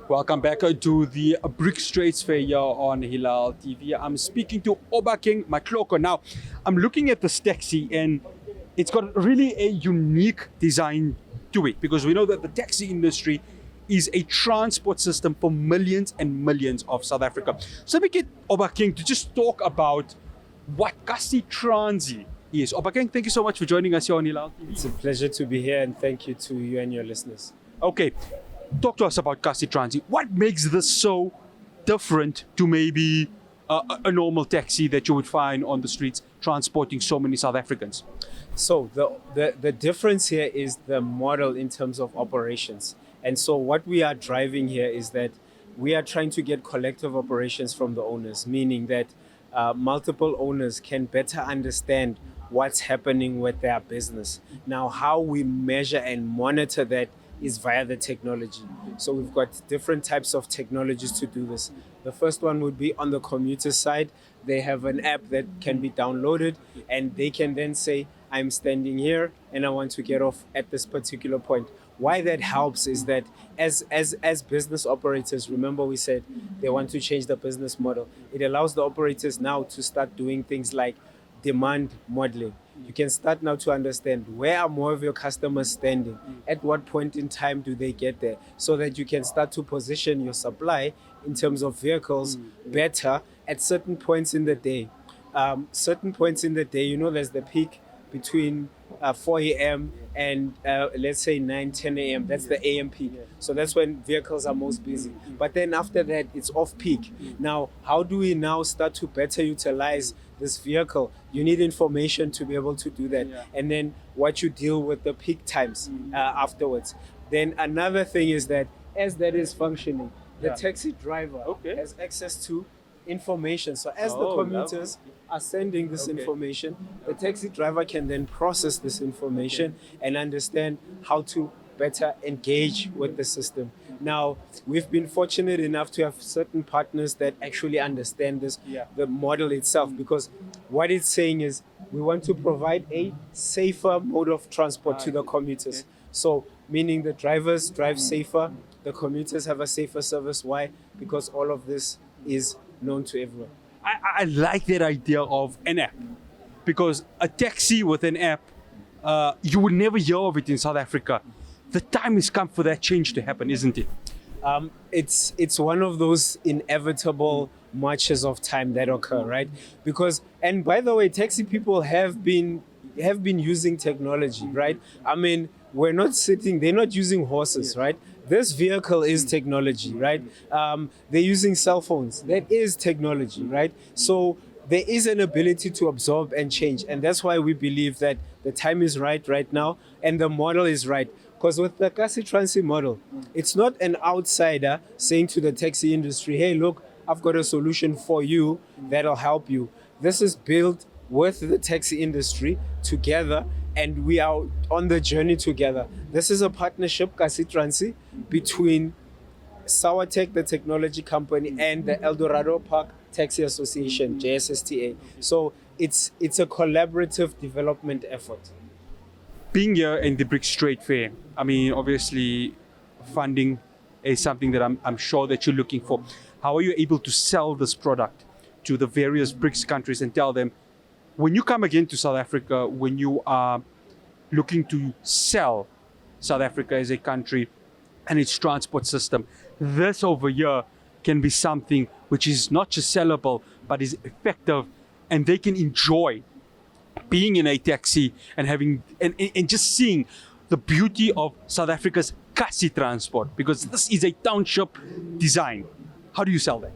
Welcome back to the BRICS Trades Fair here on Hilaal TV. I'm speaking to OBAKENG MATHLOKO. Now, I'm looking at this taxi and it's got really a unique design to it because we know that the taxi industry is a transport system for millions and millions of South Africa. So we get OBAKENG to just talk about what Kasi Transi is. OBAKENG, thank you so much for joining us here on Hilaal TV. It's a pleasure to be here and thank you to you and your listeners. Okay, talk to us about Kasi Transi. What makes this so different to maybe a normal taxi that you would find on the streets transporting so many South Africans? So the difference here is the model in terms of operations. And so what we are driving here is that we are trying to get collective operations from the owners, meaning that multiple owners can better understand what's happening with their business. Now, how we measure and monitor that is via the technology. So we've got different types of technologies to do this. The first one would be on the commuter side. They have an app that can be downloaded and they can then say, I'm standing here and I want to get off at this particular point. Why that helps is that as business operators, remember we said they want to change the business model. It allows the operators now to start doing things like demand modeling. You can start now to understand where are more of your customers standing, at what point in time do they get there, so that you can start to position your supply in terms of vehicles better at certain points in the day. Certain points in the day, you know, there's the peak between 4 a.m. and let's say 9, 10 a.m. That's the AM peak. So that's when vehicles are most busy. But then after that, it's off peak. Now, how do we now start to better utilize this vehicle? You need information to be able to do that. And then what you deal with the peak times afterwards. Then another thing is that as that is functioning, the taxi driver has access to information. So as the commuters are sending this information, the taxi driver can then process this information and understand how to better engage with the system. Now, we've been fortunate enough to have certain partners that actually understand this, the model itself, because what it's saying is we want to provide a safer mode of transport to the commuters. So meaning the drivers drive safer, the commuters have a safer service. Why? Because all of this is known to everyone. I like that idea of an app because a taxi with an app, you would never hear of it in South Africa. The time has come for that change to happen, isn't it? It's one of those inevitable marches of time that occur, right? Because, and by the way, taxi people have been using technology, right? I mean, we're not sitting, they're not using horses, right? This vehicle is technology, right? They're using cell phones. That is technology, right? So there is an ability to absorb and change. And that's why we believe that the time is right now and the model is right. Because with the Kasi Transi model, it's not an outsider saying to the taxi industry, hey, look, I've got a solution for you that'll help you. This is built with the taxi industry together, and we are on the journey together. This is a partnership, Kasi Transi, between Sawatech, the technology company, and the Eldorado Park Taxi Association, JSSTA. So it's a collaborative development effort. Being here in the BRICS Trade Fair, I mean, obviously, funding is something that I'm sure that you're looking for. How are you able to sell this product to the various BRICS countries and tell them, when you come again to South Africa, when you are looking to sell South Africa as a country and its transport system, this over here can be something which is not just sellable, but is effective, and they can enjoy being in a taxi and having and just seeing the beauty of South Africa's Kasi transport, because this is a township design. How do you sell that?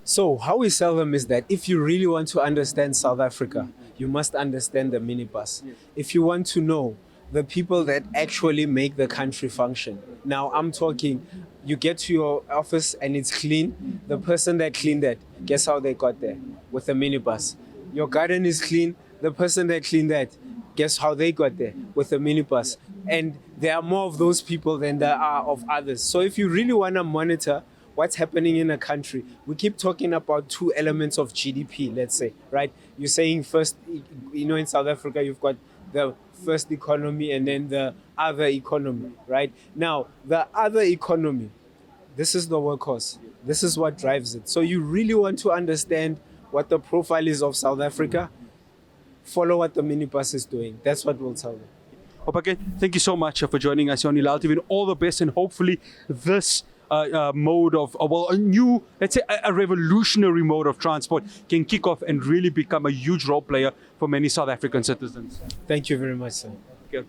So how we sell them is that if you really want to understand South Africa, you must understand the minibus. If you want to know the people that actually make the country function. Now I'm talking, you get to your office and it's clean. The person that cleaned that, guess how they got there? With a minibus. Your garden is clean. The person that cleaned that, guess how they got there? With a minibus. And there are more of those people than there are of others. So if you really want to monitor what's happening in a country, we keep talking about two elements of GDP, let's say, right? You're saying first, you know, in South Africa, you've got the first economy and then the other economy, right? Now, the other economy, this is the workhorse. This is what drives it. So you really want to understand what the profile is of South Africa, follow what the minibus is doing. That's what we'll tell you. OBAKENG, thank you so much for joining us here on Hilaal TV, and all the best, and hopefully this mode of, a new, let's say a revolutionary mode of transport can kick off and really become a huge role player for many South African citizens. Thank you very much, sir. Okay.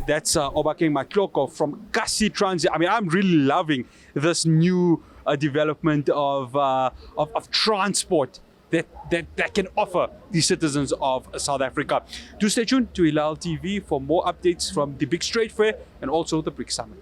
That's OBAKENG MATHLOKO from Kasi Transit. I mean, I'm really loving this new development of transport that can offer the citizens of South Africa. Do stay tuned to Hilaal TV for more updates from the BRICS Trade Fair and also the BRICS Summit.